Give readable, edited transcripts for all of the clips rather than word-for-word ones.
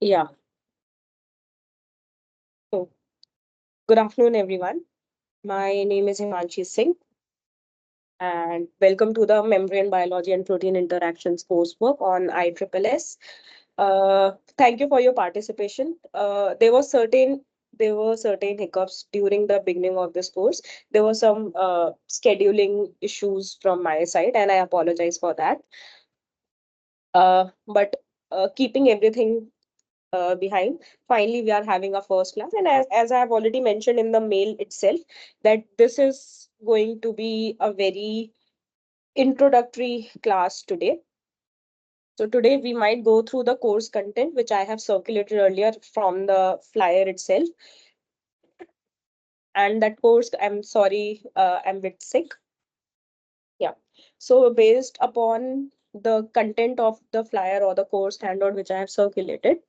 Yeah. So, good afternoon, everyone. My name is Himanshi Singh, and welcome to the Membrane Biology and Protein Interactions coursework on ISSS. Thank you for your participation. There were certain hiccups during the beginning of this course. There were some scheduling issues from my side, and I apologize for that. But keeping everything behind. Finally, we are having a first class. And as I have already mentioned in the mail itself, that this is going to be a very introductory class today. So today we might go through the course content, which I have circulated earlier from the flyer itself. And that course, I'm sorry, I'm a bit sick. Yeah. So based upon the content of the flyer or the course handout which I have circulated,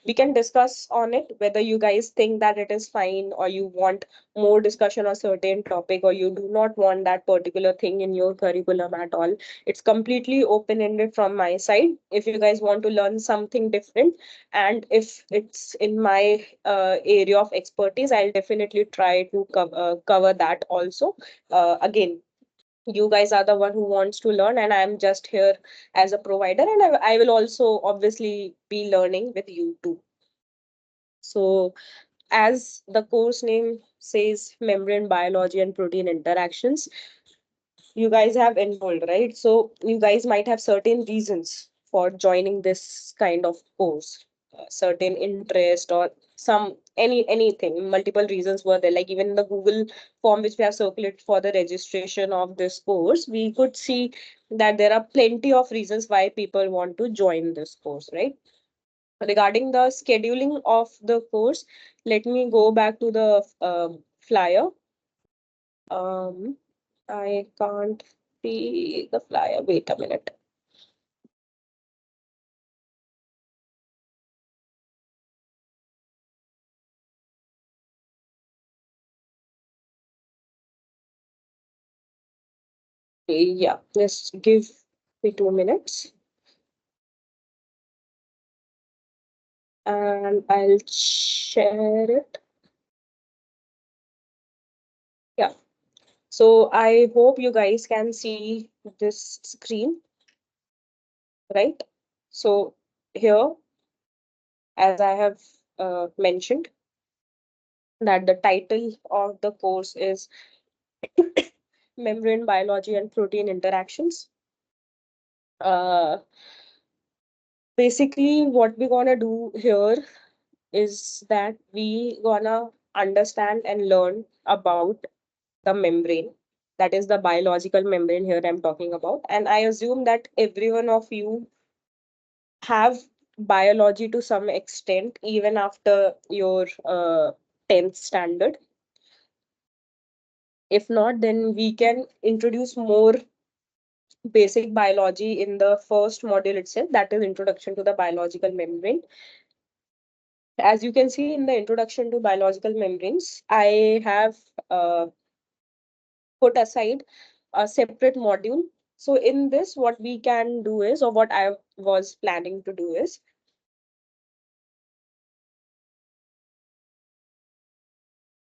we can discuss on it whether you guys think that it is fine or you want more discussion on certain topic or you do not want that particular thing in your curriculum at all. It's completely open ended from my side. If you guys want to learn something different and if it's in my area of expertise, I'll definitely try to cover that also. Again, you guys are the one who wants to learn and I'm just here as a provider, and I will also obviously be learning with you too. So, as the course name says, membrane biology and protein interactions, you guys have enrolled, right? So, you guys might have certain reasons for joining this kind of course, certain interest or anything. Multiple reasons were there. Like even in the Google form which we have circulated for the registration of this course, we could see that there are plenty of reasons why people want to join this course, right? Regarding the scheduling of the course, let me go back to the flyer. Um, I can't see the flyer. Wait a minute. Yeah, just give me 2 minutes and I'll share it. Yeah. So I hope you guys can see this screen, right? So here, as I have mentioned, that the title of the course is Membrane Biology and Protein Interactions. Uh, Basically, what we're gonna do here is that we gonna understand and learn about the membrane. That is the biological membrane here I'm talking about. And I assume that every one of you have biology to some extent, even after your 10th standard. If not, then we can introduce more basic biology in the first module itself, that is introduction to the biological membrane. As you can see in the introduction to biological membranes, I have put aside a separate module. So in this, what we can do is, or what I was planning to do is,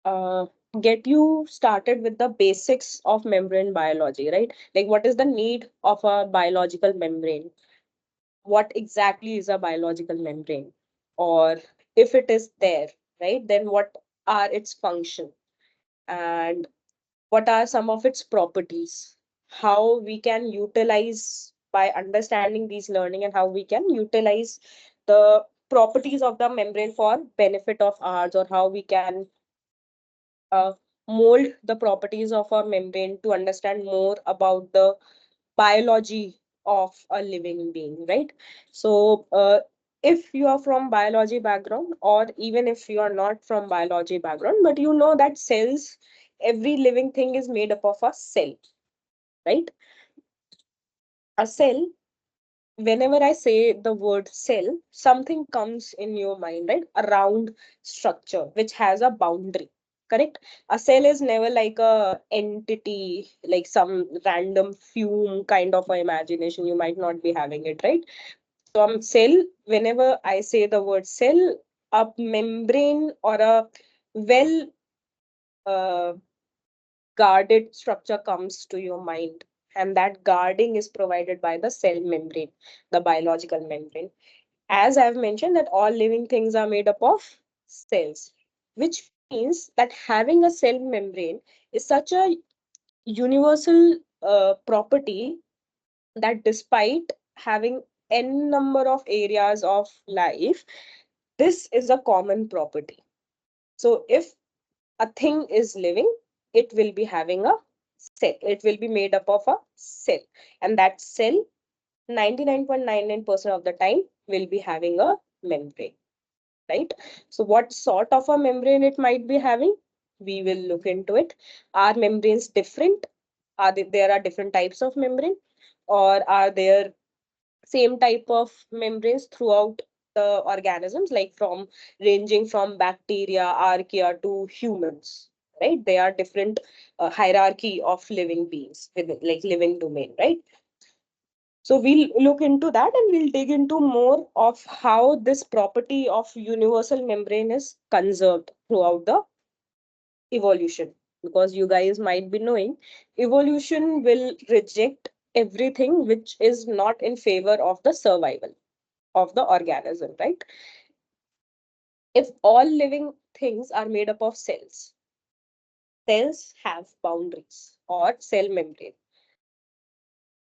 uh, get you started with the basics of membrane biology, right? Like what is the need of a biological membrane? What exactly is a biological membrane? Or if it is there, right, then what are its function? And what are some of its properties, how we can utilize by understanding these learning and how we can utilize the properties of the membrane for benefit of ours, or how we can uh, mold the properties of our membrane to understand more about the biology of a living being, right? So if you are from biology background, or even if you are not from biology background, but you know that cells, every living thing is made up of a cell, right? A cell, whenever I say the word cell, something comes in your mind, right? A round structure which has a boundary, correct? A cell is never like a entity, like some random fume kind of a imagination. You might not be having it, right? So cell, whenever I say the word cell, a membrane or a well uh, guarded structure comes to your mind. And that guarding is provided by the cell membrane, the biological membrane. As I've mentioned, that all living things are made up of cells, which means that having a cell membrane is such a universal property that despite having n number of areas of life, this is a common property. So if a thing is living, it will be having a cell. It will be made up of a cell. And that cell, 99.99% of the time, will be having a membrane, right? So what sort of a membrane it might be having? We will look into it. Are membranes different? There are different types of membrane? Or are there same type of membranes throughout the organisms, like from ranging from bacteria, archaea to humans, right? They are different hierarchy of living beings within, like living domain, right? So we'll look into that and we'll dig into more of how this property of universal membrane is conserved throughout the evolution. Because you guys might be knowing, evolution will reject everything which is not in favor of the survival of the organism, right? If all living things are made up of cells, cells have boundaries or cell membrane,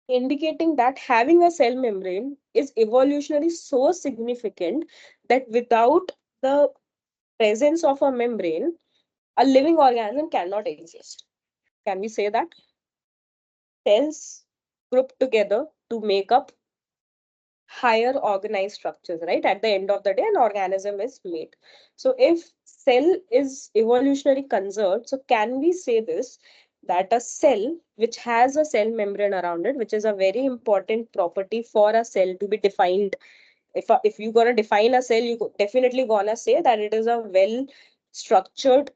indicating that having a cell membrane is evolutionary so significant that without the presence of a membrane, a living organism cannot exist. Can we say that? Cells group together to make up higher organized structures, right? At the end of the day, an organism is made. So if cell is evolutionary conserved, so can we say this, that a cell which has a cell membrane around it, which is a very important property for a cell to be defined. If you're gonna define a cell, you definitely gonna say that it is a well structured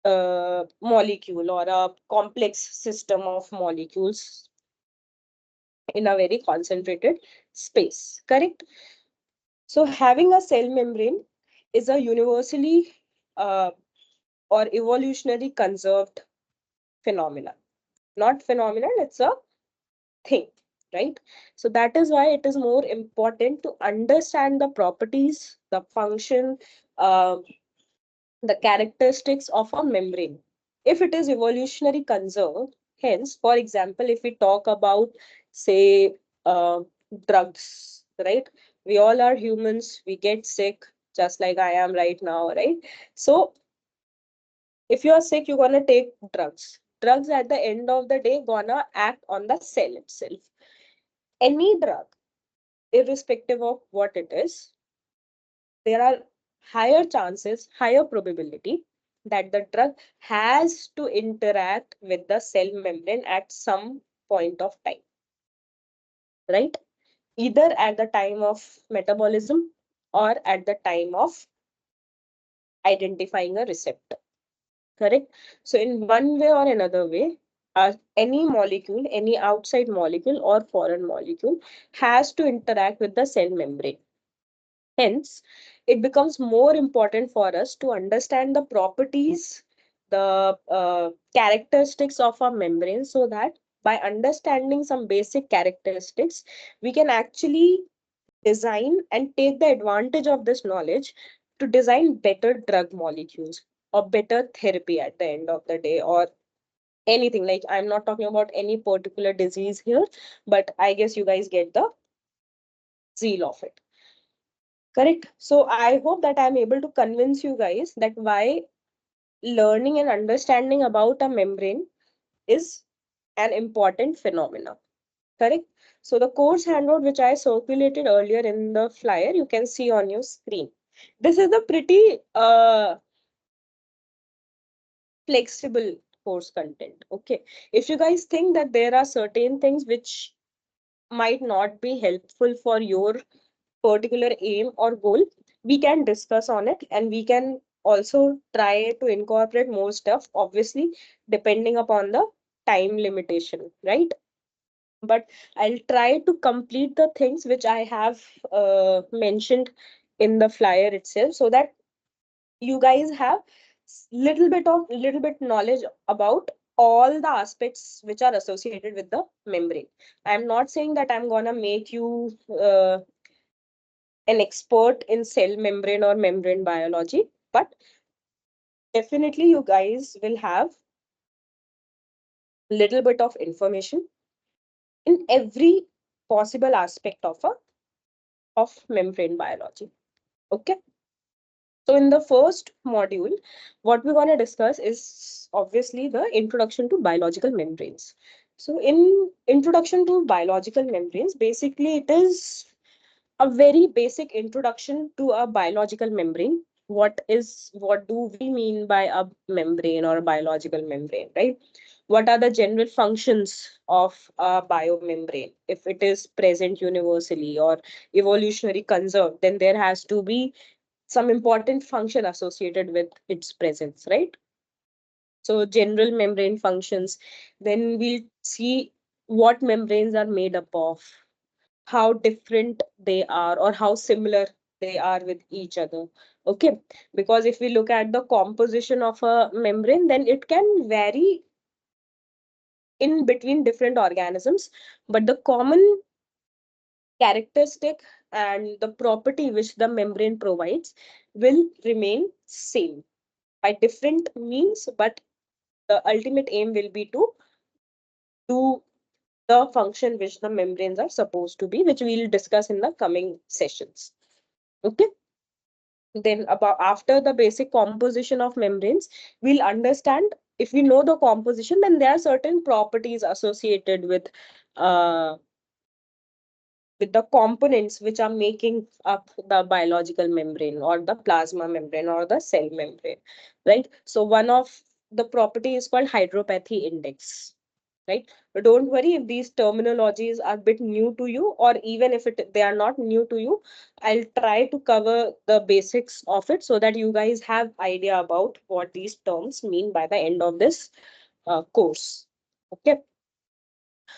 molecule or a complex system of molecules in a very concentrated space, correct? So having a cell membrane is a universally uh, or evolutionary conserved phenomenon. Not phenomenon, it's a thing, right? So that is why it is more important to understand the properties, the function, uh, the characteristics of a membrane. If it is evolutionary conserved, hence, for example, if we talk about, say, uh, drugs, right? We all are humans, we get sick, just like I am right now, right? So, if you are sick, you're gonna take drugs. Drugs at the end of the day gonna act on the cell itself. Any drug, irrespective of what it is, there are higher chances, higher probability that the drug has to interact with the cell membrane at some point of time, right? Either at the time of metabolism or at the time of identifying a receptor, correct? So, in one way or another way, any molecule, any outside molecule or foreign molecule has to interact with the cell membrane. Hence, it becomes more important for us to understand the properties, the characteristics of our membrane, so that by understanding some basic characteristics, we can actually design and take the advantage of this knowledge to design better drug molecules or better therapy at the end of the day, or anything. Like, I'm not talking about any particular disease here, but I guess you guys get the zeal of it. Correct. So I hope that I'm able to convince you guys that why learning and understanding about a membrane is an important phenomena. Correct. So the course handout which I circulated earlier in the flyer, you can see on your screen. This is a pretty flexible course content. Okay. If you guys think that there are certain things which might not be helpful for your particular aim or goal, we can discuss on it and we can also try to incorporate more stuff, obviously, depending upon the time limitation, right? but I'll try to complete the things which I have mentioned in the flyer itself, so that you guys have little bit knowledge about all the aspects which are associated with the membrane. I'm not saying that I'm gonna make you an expert in cell membrane or membrane biology, but definitely you guys will have little bit of information in every possible aspect of membrane biology. Okay. So in the first module, what we're going to discuss is obviously the introduction to biological membranes. So in introduction to biological membranes, basically it is a very basic introduction to a biological membrane. What do we mean by a membrane or a biological membrane, right? What are the general functions of a biomembrane? If it is present universally or evolutionary conserved, then there has to be some important function associated with its presence, right? So general membrane functions. Then we'll see what membranes are made up of, how different they are or how similar they are with each other. Okay, because if we look at the composition of a membrane, then it can vary in between different organisms, but the common characteristic and the property which the membrane provides will remain same by different means, but the ultimate aim will be to do the function which the membranes are supposed to be, which we'll discuss in the coming sessions. Okay. Then about after the basic composition of membranes, we'll understand, if we know the composition, then there are certain properties associated with the components which are making up the biological membrane or the plasma membrane or the cell membrane, right? So one of the property is called hydropathy index, right? But don't worry if these terminologies are a bit new to you, or even if they are not new to you, I'll try to cover the basics of it so that you guys have idea about what these terms mean by the end of this course. Okay.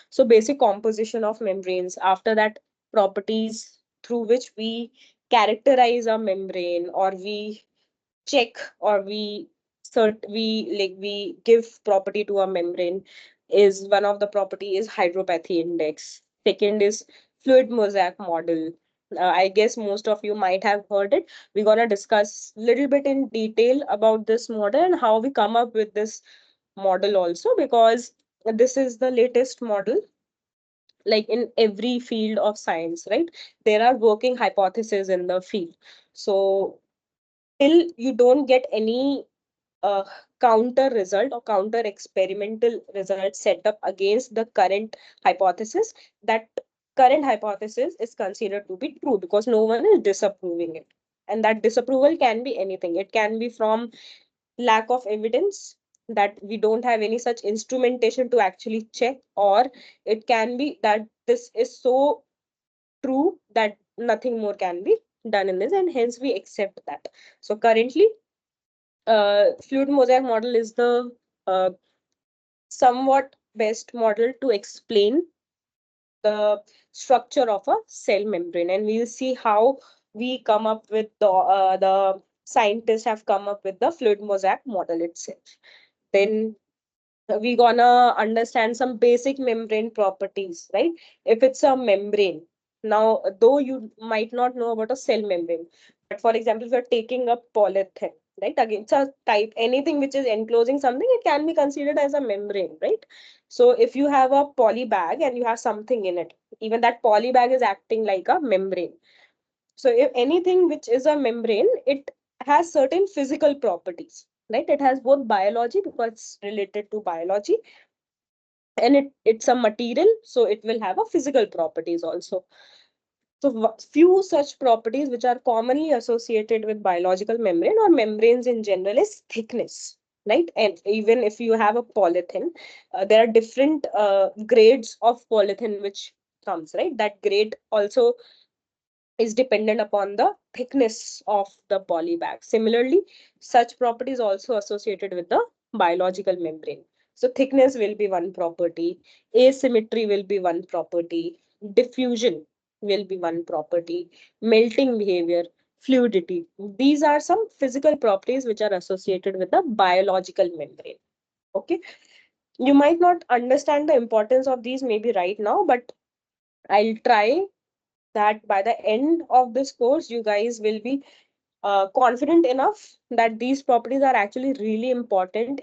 So basic composition of membranes. After that, properties through which we characterize a membrane, or we check, or we give property to a membrane, is one of the property is hydropathy index. Second is fluid mosaic model. I guess most of you might have heard it. We're gonna discuss little bit in detail about this model and how we come up with this model also, because this is the latest model. Like in every field of science, right, there are working hypotheses in the field. So till you don't get any uh, counter result or counter experimental result set up against the current hypothesis, that current hypothesis is considered to be true, because no one is disapproving it. And that disapproval can be anything. It can be from lack of evidence, that we don't have any such instrumentation to actually check, or it can be that this is so true that nothing more can be done in this, and hence we accept that. So currently, fluid mosaic model is the uh, somewhat best model to explain the structure of a cell membrane, and we'll see how we come up with the scientists have come up with the fluid mosaic model itself. Then we gonna understand some basic membrane properties, right? If it's a membrane, now though you might not know about a cell membrane, but for example, if you're taking a polythene, right? Again, it's a type, anything which is enclosing something, it can be considered as a membrane, right? So if you have a poly bag and you have something in it, even that poly bag is acting like a membrane. So if anything which is a membrane, it has certain physical properties, right? It has both biology, because it's related to biology, and it's a material, so it will have a physical properties also. So few such properties which are commonly associated with biological membrane or membranes in general is thickness, right? And even if you have a polythene, there are different grades of polythene which comes, right? That grade also is dependent upon the thickness of the poly bag. Similarly, such properties also associated with the biological membrane. So thickness will be one property, asymmetry will be one property, diffusion will be one property, melting behavior, fluidity. These are some physical properties which are associated with the biological membrane. Okay. You might not understand the importance of these maybe right now, but I'll try that by the end of this course, you guys will be confident enough that these properties are actually really important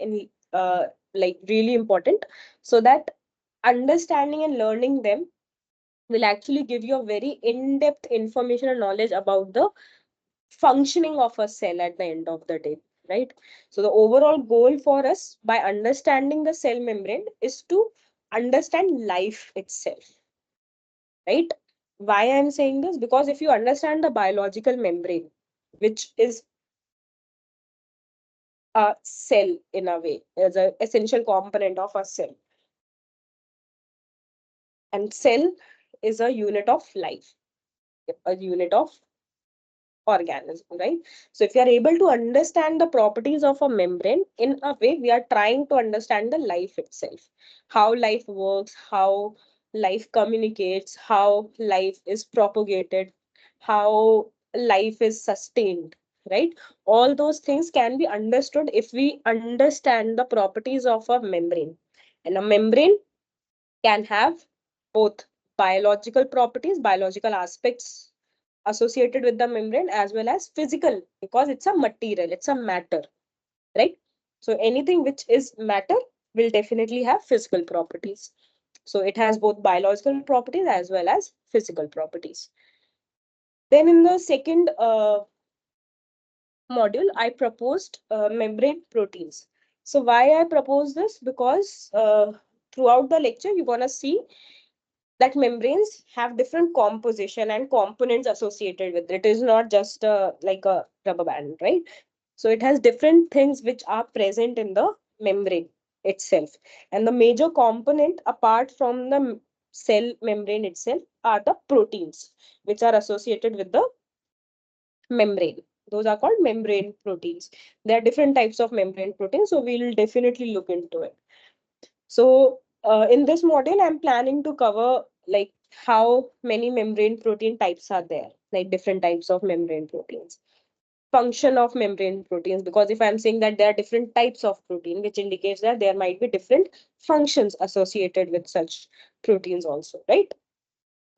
really important, so that understanding and learning them will actually give you a very in-depth information and knowledge about the functioning of a cell at the end of the day, right? So the overall goal for us by understanding the cell membrane is to understand life itself, right? Why I'm saying this? Because if you understand the biological membrane, which is a cell in a way, as an essential component of a cell, and cell is a unit of life, a unit of organism, right? So if you are able to understand the properties of a membrane, in a way, we are trying to understand the life itself, how life works, how life communicates, how life is propagated, how life is sustained, right? All those things can be understood if we understand the properties of a membrane. And a membrane can have both biological properties, biological aspects associated with the membrane, as well as physical, because it's a material, it's a matter, right? So anything which is matter will definitely have physical properties. So it has both biological properties as well as physical properties. Then in the second module, I proposed membrane proteins. So why I propose this? Because throughout the lecture, you're gonna see that membranes have different composition and components associated with it. It is not just like a rubber band, right? So it has different things which are present in the membrane itself. And the major component apart from the cell membrane itself are the proteins which are associated with the membrane. Those are called membrane proteins. There are different types of membrane proteins, so we'll definitely look into it. So in this module, I'm planning to cover like how many membrane protein types are there, like different types of membrane proteins, function of membrane proteins, because if I'm saying that there are different types of protein, which indicates that there might be different functions associated with such proteins also, right?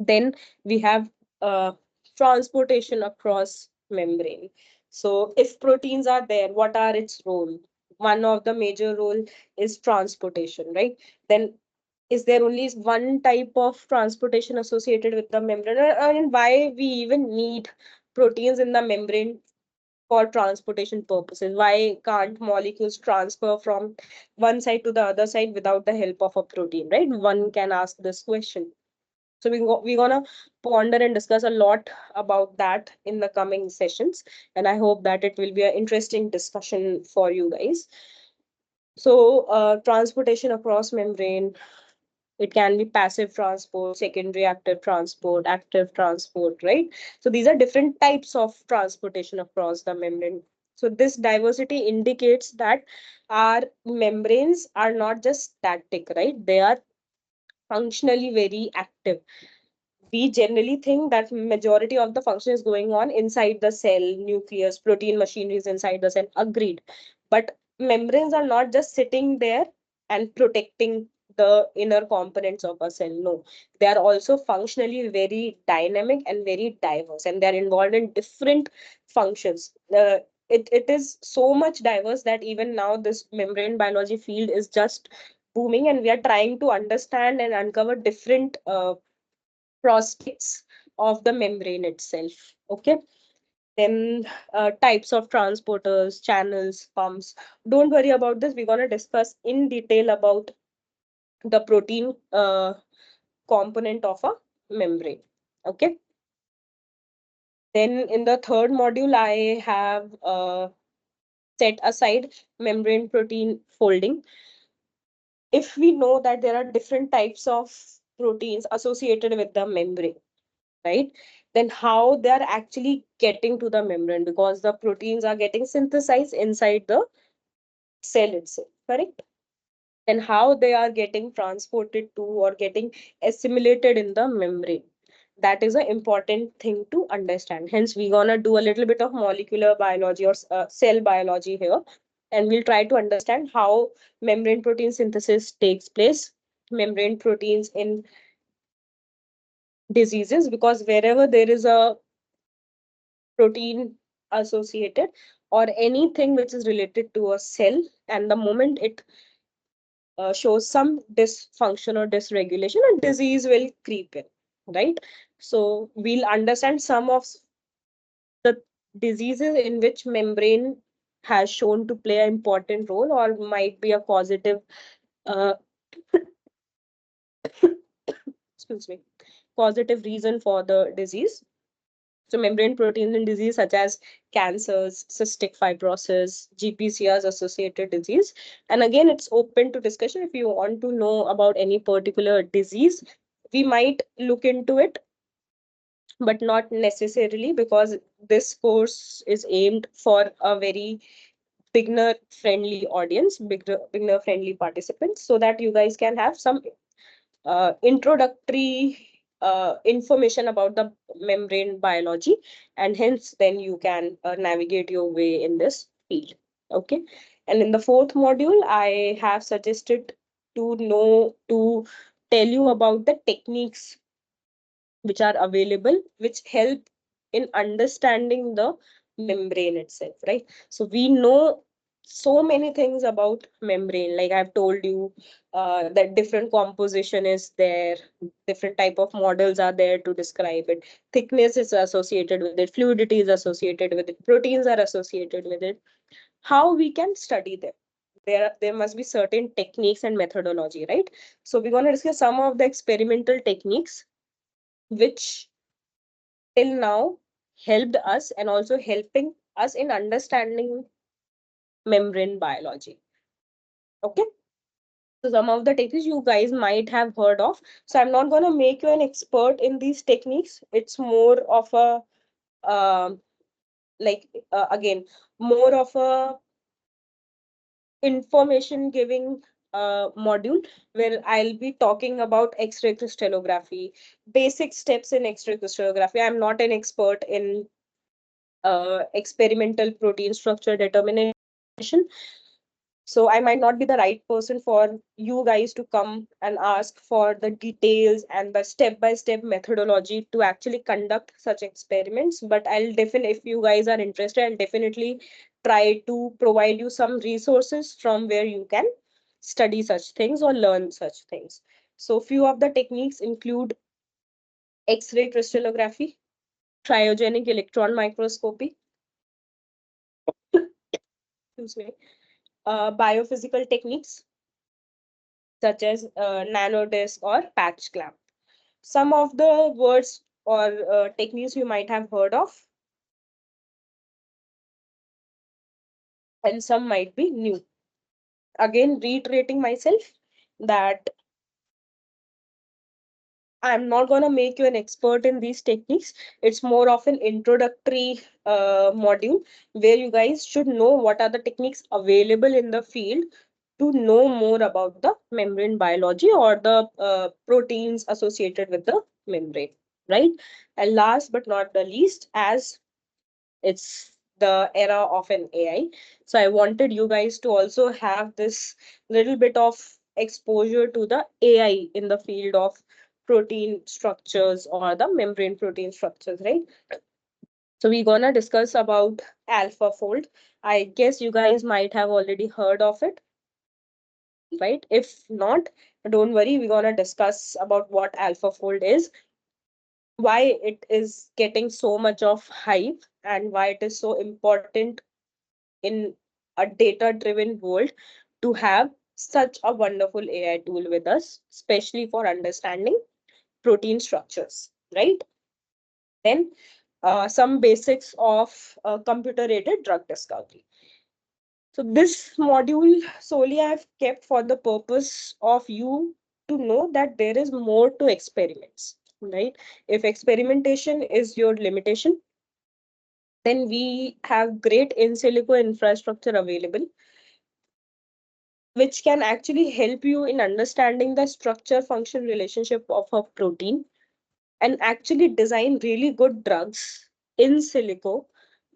Then we have uh, transportation across membrane. So if proteins are there, what are its role? One of the major role is transportation, right? Then is there only one type of transportation associated with the membrane? And why we even need proteins in the membrane for transportation purposes? Why can't molecules transfer from one side to the other side without the help of a protein, right? One can ask this question. So we're gonna ponder and discuss a lot about that in the coming sessions, and I hope that it will be an interesting discussion for you guys. So transportation across membrane, it can be passive transport, secondary active transport, right? So these are different types of transportation across the membrane. So this diversity indicates that our membranes are not just static, right? They are functionally very active. We generally think that majority of the function is going on inside the cell, nucleus, protein machinery is inside the cell. Agreed. But membranes are not just sitting there and protecting the inner components of a cell. No, they are also functionally very dynamic and very diverse, and they are involved in different functions. It is so much diverse that even now this membrane biology field is just booming, and we are trying to understand and uncover different prospects of the membrane itself. Okay. Then types of transporters, channels, pumps. Don't worry about this. We're going to discuss in detail about the protein component of a membrane. Okay. Then in the third module, I have set aside membrane protein folding. If we know that there are different types of proteins associated with the membrane, right? Then how they're actually getting to the membrane, because the proteins are getting synthesized inside the cell itself, correct? and how they are getting transported to or getting assimilated in the membrane. That is an important thing to understand. Hence, we're gonna do a little bit of molecular biology or cell biology here, and we'll try to understand how membrane protein synthesis takes place, membrane proteins in diseases, because wherever there is a protein associated or anything which is related to a cell, and the moment it shows some dysfunction or dysregulation, a disease will creep in, right? So we'll understand some of the diseases in which membrane has shown to play an important role or might be a causative, uh, excuse me, causative reason for the disease. So membrane proteins in disease such as cancers, cystic fibrosis, GPCRs associated disease. And again, it's open to discussion. If you want to know about any particular disease, we might look into it, but not necessarily, because this course is aimed for a very beginner friendly audience, beginner friendly participants, so that you guys can have some introductory information about the membrane biology, and hence then you can navigate your way in this field. Okay. And in the fourth module, I have suggested to tell you about the techniques which are available, which help in understanding the membrane itself, right? So we know so many things about membrane, like I've told you, that different composition is there, different type of models are there to describe it, thickness is associated with it, fluidity is associated with it, proteins are associated with it. How we can study them? There must be certain techniques and methodology, right? So we're going to discuss some of the experimental techniques which till now helped us and also helping us in understanding membrane biology. Okay. So some of the techniques you guys might have heard of. So I'm not going to make you an expert in these techniques. It's more of a um again, more of a information giving module where I'll be talking about X-ray crystallography, basic steps in X-ray crystallography. I'm not an expert in experimental protein structure determination. So I might not be the right person for you guys to come and ask for the details and the step-by-step methodology to actually conduct such experiments. But I'll definitely, if you guys are interested, I'll definitely try to provide you some resources from where you can study such things or learn such things. So few of the techniques include X-ray crystallography, cryogenic electron microscopy, excuse me, biophysical techniques such as nanodisc or patch clamp. Some of the words or techniques you might have heard of, and some might be new. Again, reiterating myself that I'm not going to make you an expert in these techniques. It's more of an introductory module where you guys should know what are the techniques available in the field to know more about the membrane biology or the proteins associated with the membrane, right? And last but not the least, as it's the era of an AI, so I wanted you guys to also have this little bit of exposure to the AI in the field of protein structures or the membrane protein structures, right? So we're gonna discuss about AlphaFold. I guess you guys might have already heard of it, right? If not, don't worry, we're gonna discuss about what AlphaFold is, why it is getting so much of hype, and why it is so important in a data driven world to have such a wonderful AI tool with us, especially for understanding protein structures, right? Then some basics of computer aided drug discovery. So this module solely I've kept for the purpose of you to know that there is more to experiments, right? If experimentation is your limitation, then we have great in silico infrastructure available, which can actually help you in understanding the structure function relationship of a protein and actually design really good drugs in silico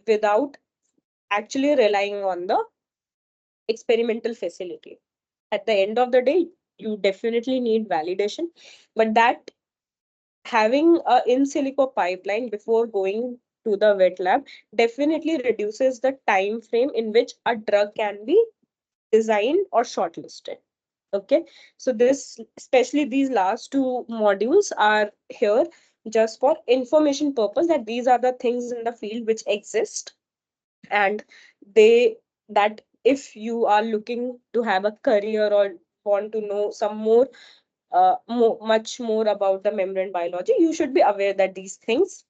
without actually relying on the experimental facility. At the end of the day, you definitely need validation, but that having a in silico pipeline before going to the wet lab definitely reduces the time frame in which a drug can be designed or shortlisted. Okay, so this, especially these last two modules, are here just for information purpose, that these are the things in the field which exist, and they that if you are looking to have a career or want to know some more, much more about the membrane biology, you should be aware that these things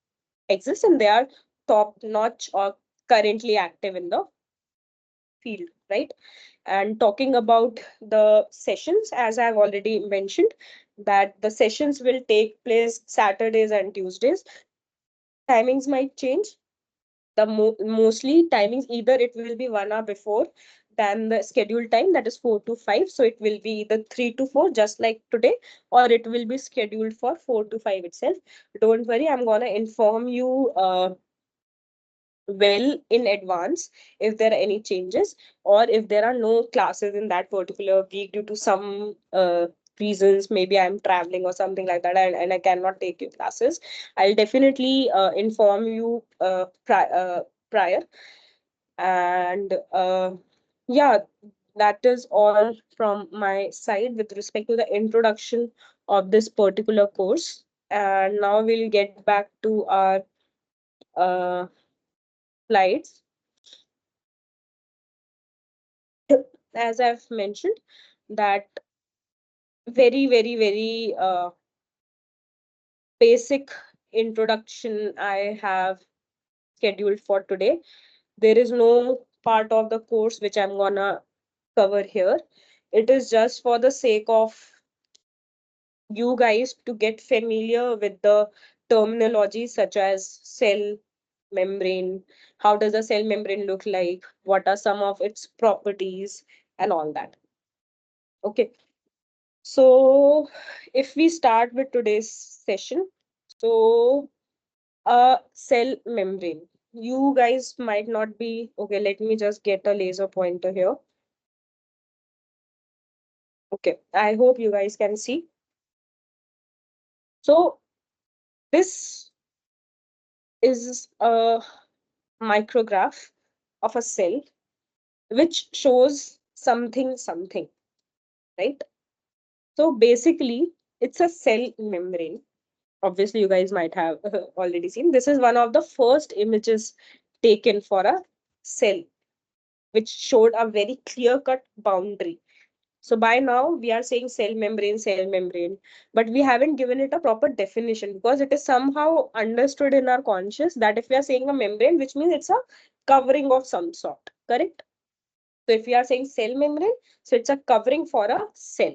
exist and they are top notch or currently active in the field, right? And talking about the sessions, as I've already mentioned, that the sessions will take place Saturdays and Tuesdays. Timings might change. The mostly timings, either it will be 1 hour before than the scheduled time, that is 4 to 5, so it will be either 3 to 4 just like today, or it will be scheduled for 4 to 5 itself. Don't worry, I'm gonna inform you well in advance if there are any changes, or if there are no classes in that particular week due to some reasons, maybe I'm traveling or something like that, and I cannot take your classes. I'll definitely inform you prior. And yeah, that is all from my side with respect to the introduction of this particular course. And now we'll get back to our uh, slides. As I've mentioned, that very basic introduction I have scheduled for today. There is no part of the course which I'm gonna cover here. It is just for the sake of you guys to get familiar with the terminology such as cell membrane, how does a cell membrane look like, what are some of its properties, and all that. Okay. So, if we start with today's session, so a cell membrane. You guys might not be okay. Let me just get a laser pointer here. Okay, I hope you guys can see. So, this is a micrograph of a cell which shows something, right? So, basically, it's a cell membrane. Obviously you guys might have already seen, this is one of the first images taken for a cell, which showed a very clear cut boundary. So by now we are saying cell membrane, but we haven't given it a proper definition because it is somehow understood in our conscious that if we are saying a membrane, which means it's a covering of some sort, correct? So if we are saying cell membrane, so it's a covering for a cell.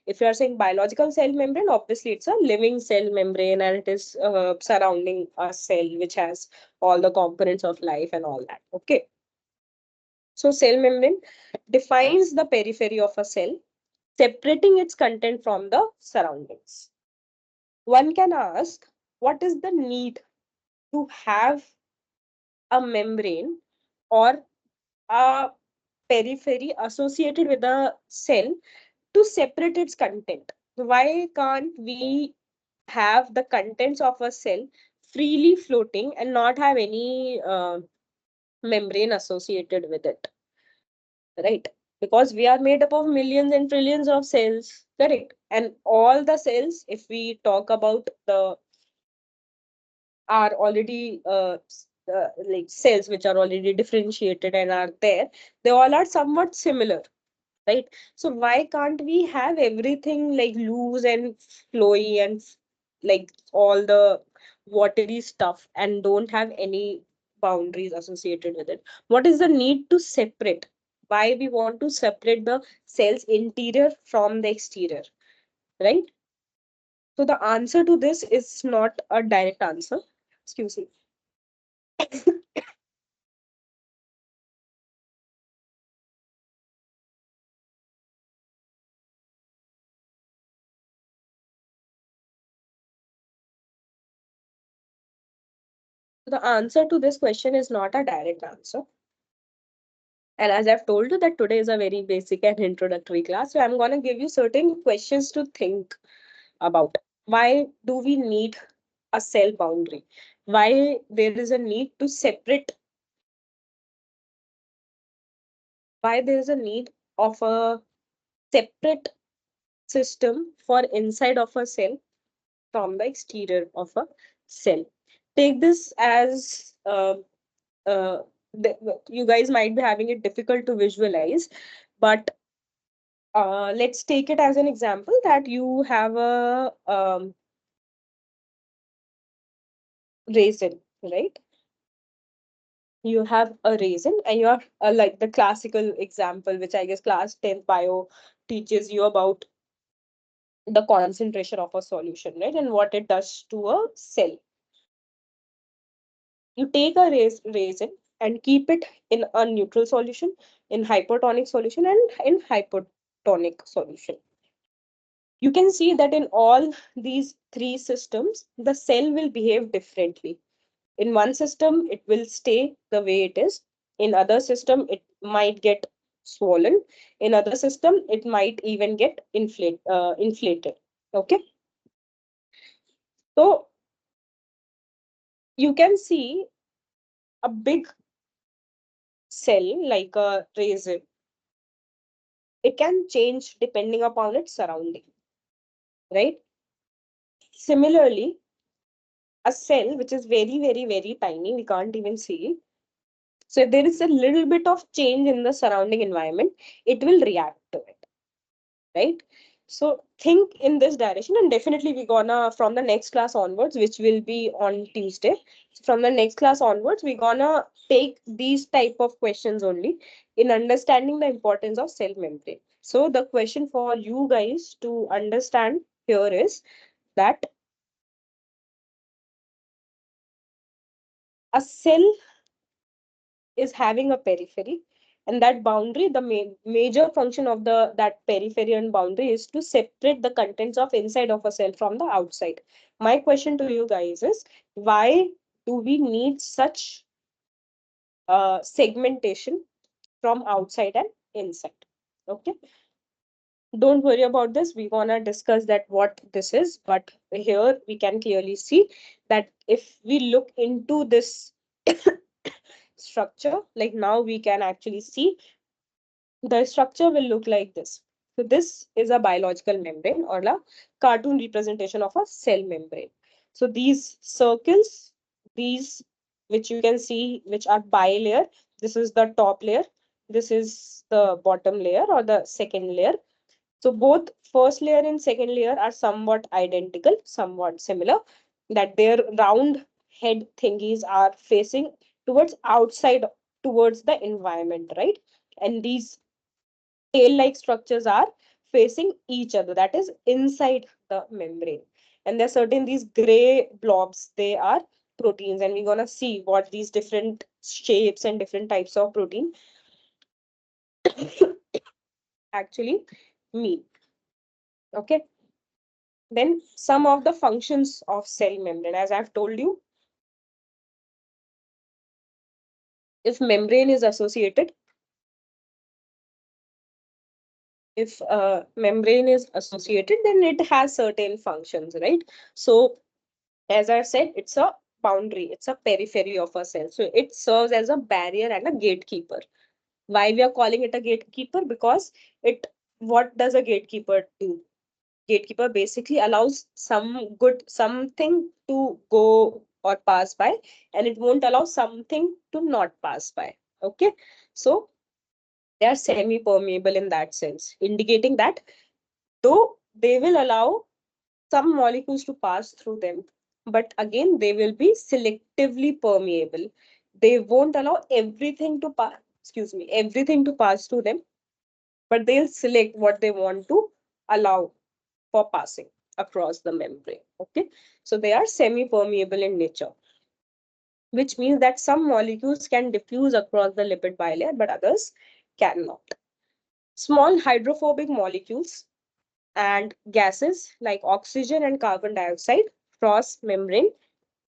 If you are saying biological cell membrane, obviously it's a living cell membrane and it is surrounding a cell which has all the components of life and all that. Okay. So cell membrane defines the periphery of a cell, separating its content from the surroundings. One can ask, what is the need to have a membrane or a periphery associated with a cell to separate its content? Why can't we have the contents of a cell freely floating and not have any membrane associated with it, right? Because we are made up of millions and trillions of cells, correct? And all the cells, if we talk about the are already like cells which are already differentiated and are there, they all are somewhat similar, right? So why can't we have everything like loose and flowy and like all the watery stuff and don't have any boundaries associated with it? What is the need to separate? Why we want to separate the cell's interior from the exterior, right? So the answer to this is not a direct answer. Excuse me. the answer to this question is not a direct answer. And as I've told you that today is a very basic and introductory class, so I'm going to give you certain questions to think about. Why do we need a cell boundary? Why there is a need to separate, why there is a need of a separate system for inside of a cell from the exterior of a cell. Take this as you guys might be having it difficult to visualize, but let's take it as an example that you have a raisin, right? You have a raisin and you are like the classical example, which I guess class 10th bio teaches you about the concentration of a solution, right? And what it does to a cell. You take a raisin and keep it in a neutral solution, in hypertonic solution, and in hypotonic solution. You can see that in all these three systems, the cell will behave differently. In one system, it will stay the way it is. In other system, it might get swollen. In other system, it might even get inflated. Okay. So you can see a big cell like a raisin. It can change depending upon its surrounding, right? Similarly, a cell which is very, very, very tiny, we can't even see. So if there is a little bit of change in the surrounding environment, it will react to it, right? So think in this direction, and definitely we're gonna from the next class onwards, which will be on Tuesday. So from the next class onwards, we're gonna take these type of questions only in understanding the importance of cell membrane. So the question for you guys to understand here is that a cell is having a periphery, and that boundary, the major function of the that periphery and boundary is to separate the contents of inside of a cell from the outside. My question to you guys is, why do we need such segmentation from outside and inside? Okay, don't worry about this, we're gonna discuss that what this is, but here we can clearly see that if we look into this structure, like now we can actually see the structure will look like this. So this is a biological membrane or a cartoon representation of a cell membrane. So these circles, these which you can see, which are bilayer, this is the top layer, this is the bottom layer or the second layer. So both first layer and second layer are somewhat identical, somewhat similar, that their round head thingies are facing towards outside, towards the environment, right? And these tail-like structures are facing each other, that is inside the membrane. And there's certain these gray blobs, they are proteins, and we're gonna see what these different shapes and different types of protein actually mean. Okay. Then some of the functions of cell membrane, as I've told you, if membrane is associated, if membrane is associated, then it has certain functions, right? So as I said, it's a boundary, it's a periphery of a cell. So it serves as a barrier and a gatekeeper. Why we are calling it a gatekeeper? Because it, what does a gatekeeper do? Gatekeeper basically allows some good something to go or pass by, and it won't allow something to not pass by. Okay, so they are semi-permeable in that sense, indicating that though they will allow some molecules to pass through them, but again they will be selectively permeable. They won't allow everything to pass, excuse me, everything to pass through them, but they'll select what they want to allow for passing across the membrane. Okay, so they are semi-permeable in nature, which means that some molecules can diffuse across the lipid bilayer, but others cannot. Small hydrophobic molecules and gases like oxygen and carbon dioxide cross membrane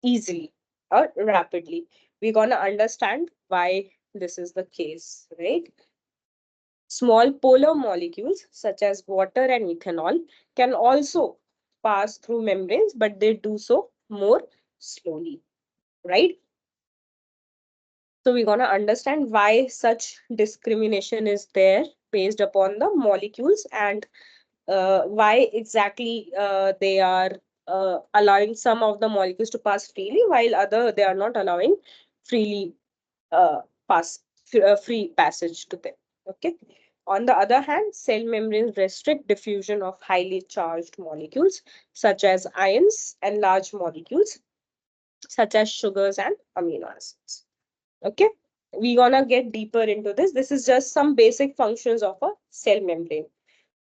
easily. rapidly. We're gonna understand why this is the case, right? Small polar molecules such as water and ethanol can also pass through membranes, but they do so more slowly, right? So we're going to understand why such discrimination is there based upon the molecules, and why exactly they are allowing some of the molecules to pass freely while other they are not allowing freely uh, pass free passage to them. Okay. On the other hand, cell membranes restrict diffusion of highly charged molecules such as ions and large molecules such as sugars and amino acids. Okay, we're gonna get deeper into this. This is just some basic functions of a cell membrane.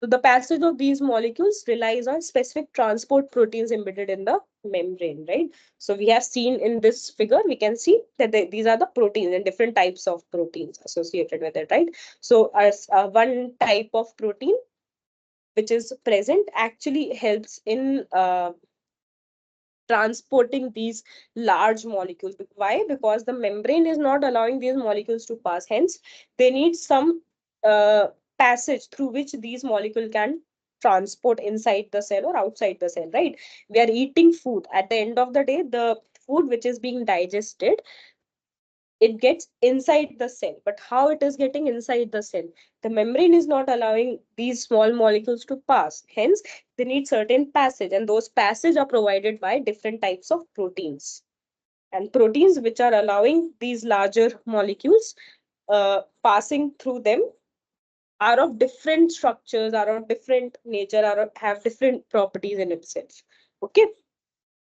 So the passage of these molecules relies on specific transport proteins embedded in the membrane, right? So we have seen in this figure, we can see that these are the proteins and different types of proteins associated with it, right? So as one type of protein which is present actually helps in transporting these large molecules. Why? Because the membrane is not allowing these molecules to pass. Hence, they need some passage through which these molecules can transport inside the cell or outside the cell, right? We are eating food. At the end of the day, the food which is being digested, it gets inside the cell. But how it is getting inside the cell? The membrane is not allowing these small molecules to pass. Hence, they need certain passage, and those passage are provided by different types of proteins. And proteins which are allowing these larger molecules passing through them are of different structures, are of different nature, have different properties in itself. Okay.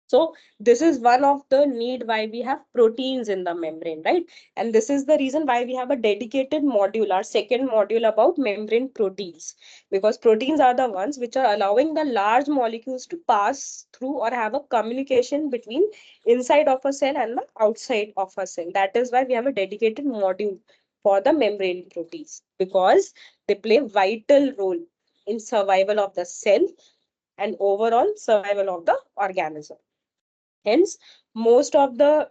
So this is one of the need why we have proteins in the membrane, right? And this is the reason why we have a dedicated module, our second module about membrane proteins, because proteins are the ones which are allowing the large molecules to pass through or have a communication between inside of a cell and the outside of a cell. That is why we have a dedicated module for the membrane proteins, because they play vital role in survival of the cell and overall survival of the organism. Hence, most of the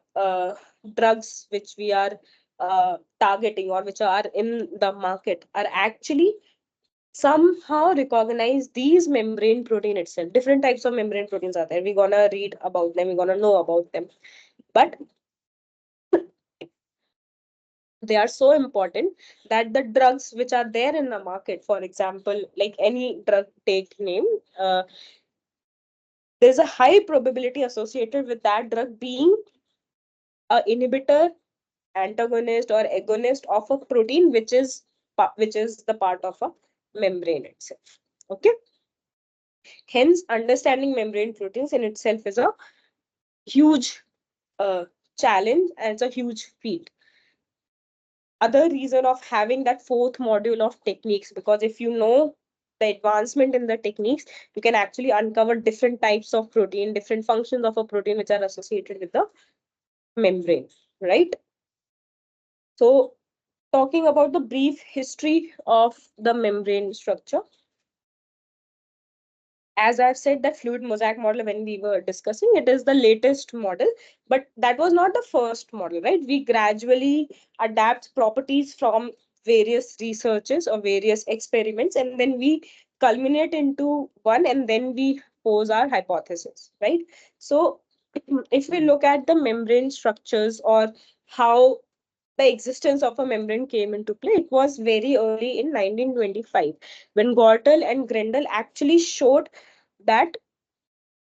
drugs which we are targeting or which are in the market are actually somehow recognize these membrane protein itself. Different types of membrane proteins are there. We're gonna read about them, we're gonna know about them. But they are so important that the drugs which are there in the market, for example, like any drug take name, there's a high probability associated with that drug being a inhibitor, antagonist or agonist of a protein which is the part of a membrane itself. Okay. Hence, understanding membrane proteins in itself is a huge challenge, and it's a huge feat. Other reason of having that fourth module of techniques, because if you know the advancement in the techniques, you can actually uncover different types of protein, different functions of a protein which are associated with the membrane, right? So talking about the brief history of the membrane structure, as I've said, that fluid mosaic model, when we were discussing, it is the latest model, but that was not the first model, right? We gradually adapt properties from various researches or various experiments, and then we culminate into one, and then we pose our hypothesis, right? So if we look at the membrane structures or how the existence of a membrane came into play, it was very early in 1925 when Gortel and Grendel actually showed that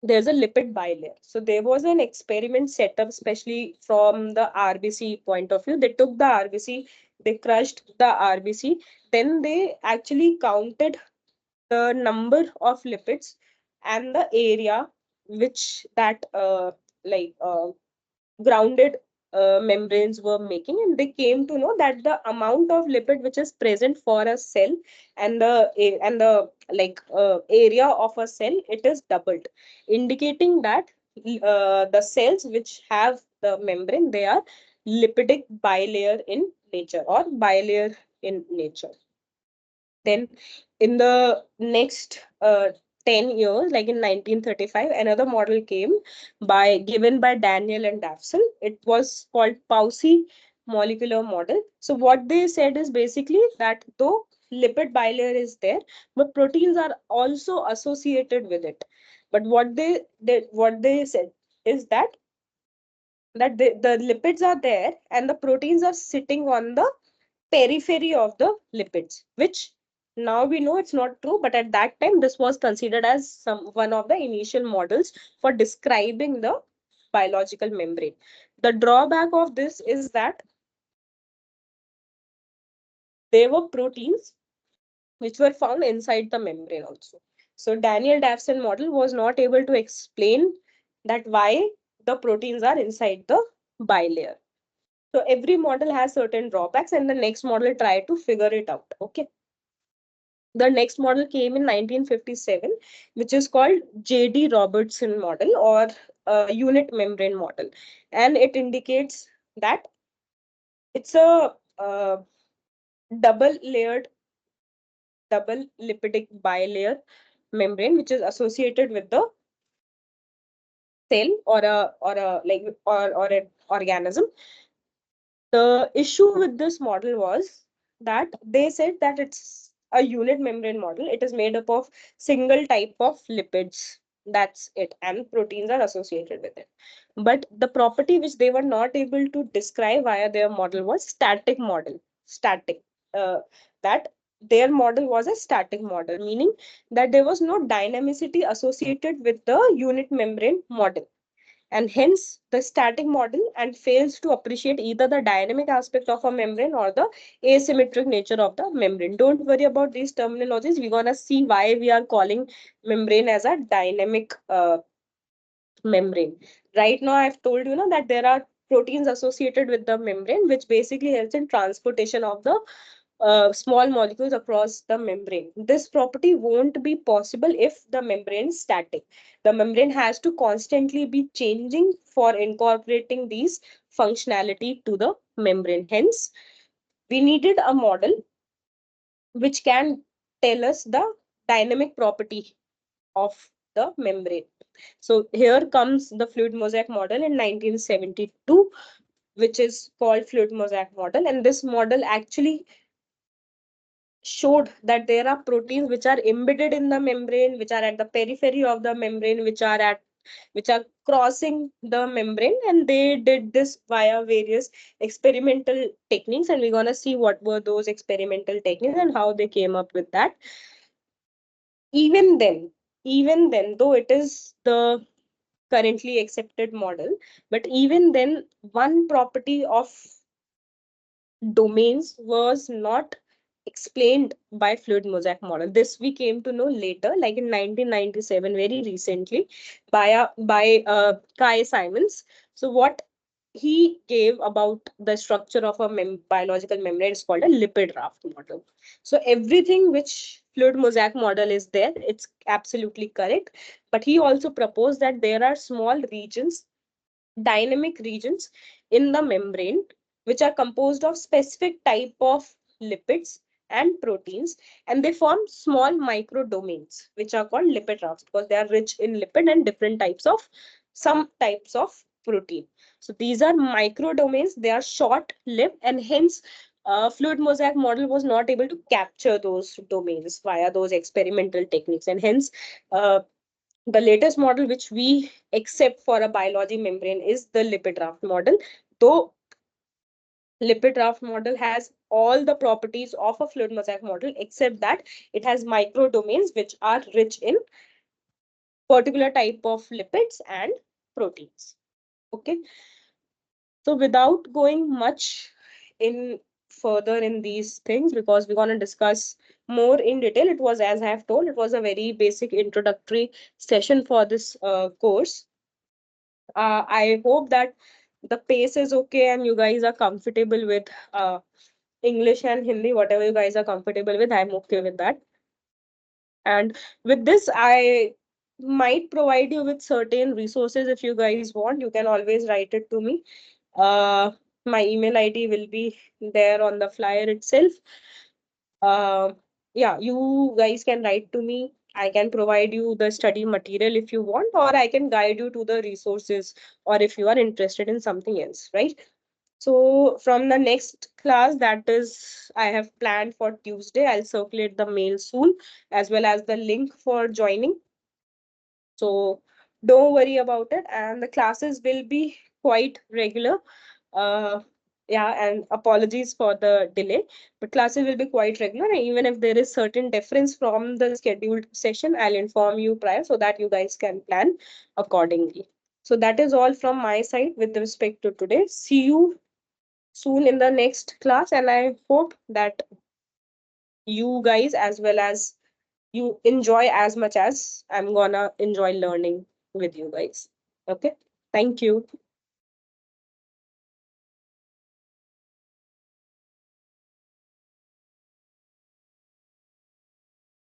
there's a lipid bilayer. So there was an experiment set up, especially from the RBC point of view. They took the RBC, they crushed the RBC, then they actually counted the number of lipids and the area which that grounded membranes were making, and they came to know that the amount of lipid which is present for a cell and the area of a cell, it is doubled, indicating that the cells which have the membrane, they are lipidic bilayer in nature or bilayer in nature. Then in the next 10 years, like in 1935, another model came given by Daniel and Dafson. It was called Pauci molecular model. So what they said is basically that though lipid bilayer is there, but proteins are also associated with it. But what they said is that the lipids are there and the proteins are sitting on the periphery of the lipids, which now we know it's not true, but at that time this was considered as one of the initial models for describing the biological membrane. The drawback of this is that there were proteins which were found inside the membrane also. So Daniel Davson model was not able to explain that why the proteins are inside the bilayer. So every model has certain drawbacks, and the next model tried to figure it out. Okay. The next model came in 1957, which is called J.D. Robertson model, or unit membrane model. And it indicates that it's a double layered, double lipidic bilayer membrane, which is associated with the cell or an organism. The issue with this model was that they said that it's a unit membrane model. It is made up of single type of lipids. That's it. And proteins are associated with it. But the property which they were not able to describe via their model was static model. Static. Uh, that their model was a static model, meaning that there was no dynamicity associated with the unit membrane model, and hence the static model, and fails to appreciate either the dynamic aspect of a membrane or the asymmetric nature of the membrane. Don't worry about these terminologies. We're gonna see why we are calling membrane as a dynamic membrane. Right now, I've told you that there are proteins associated with the membrane, which basically helps in transportation of the small molecules across the membrane. This property won't be possible if the membrane is static. The membrane has to constantly be changing for incorporating these functionality to the membrane. Hence, we needed a model which can tell us the dynamic property of the membrane. So here comes the fluid mosaic model in 1972, which is called fluid mosaic model. And this model actually showed that there are proteins which are embedded in the membrane, which are at the periphery of the membrane, which are crossing the membrane, and they did this via various experimental techniques, and we're going to see what were those experimental techniques and how they came up with that. Even then, though it is the currently accepted model, but even then, one property of domains was not explained by fluid mosaic model. This we came to know later, like in 1997, very recently, by Kai Simons. So what he gave about the structure of a biological membrane is called a lipid raft model. So everything which fluid mosaic model is there, it's absolutely correct. But he also proposed that there are small regions, dynamic regions in the membrane, which are composed of specific type of lipids and proteins, and they form small micro domains which are called lipid rafts because they are rich in lipid and different types of some types of protein. So these are micro domains. They are short lived, and hence fluid mosaic model was not able to capture those domains via those experimental techniques, and hence the latest model which we accept for a biology membrane is the lipid raft model. Though lipid raft model has all the properties of a fluid mosaic model, except that it has micro domains which are rich in particular type of lipids and proteins. Okay. So without going much in further in these things, because we're going to discuss more in detail, it was, as I have told, it was a very basic introductory session for this course. I hope that the pace is okay and you guys are comfortable with English and Hindi, whatever you guys are comfortable with, I'm okay with that. And with this, I might provide you with certain resources. If you guys want, you can always write it to me. Uh, my email ID will be there on the flyer itself. Uh, yeah, you guys can write to me I can provide you the study material if you want, or I can guide you to the resources, or if you are interested in something else, right? So from the next class, that is, I have planned for Tuesday, I'll circulate the mail soon, as well as the link for joining. So don't worry about it. And the classes will be quite regular. Uh, yeah, and apologies for the delay, but classes will be quite regular. And even if there is certain difference from the scheduled session, I'll inform you prior so that you guys can plan accordingly. So that is all from my side with respect to today. See you soon in the next class, and I hope that you guys, as well as you, enjoy as much as I'm gonna enjoy learning with you guys. Okay, thank you.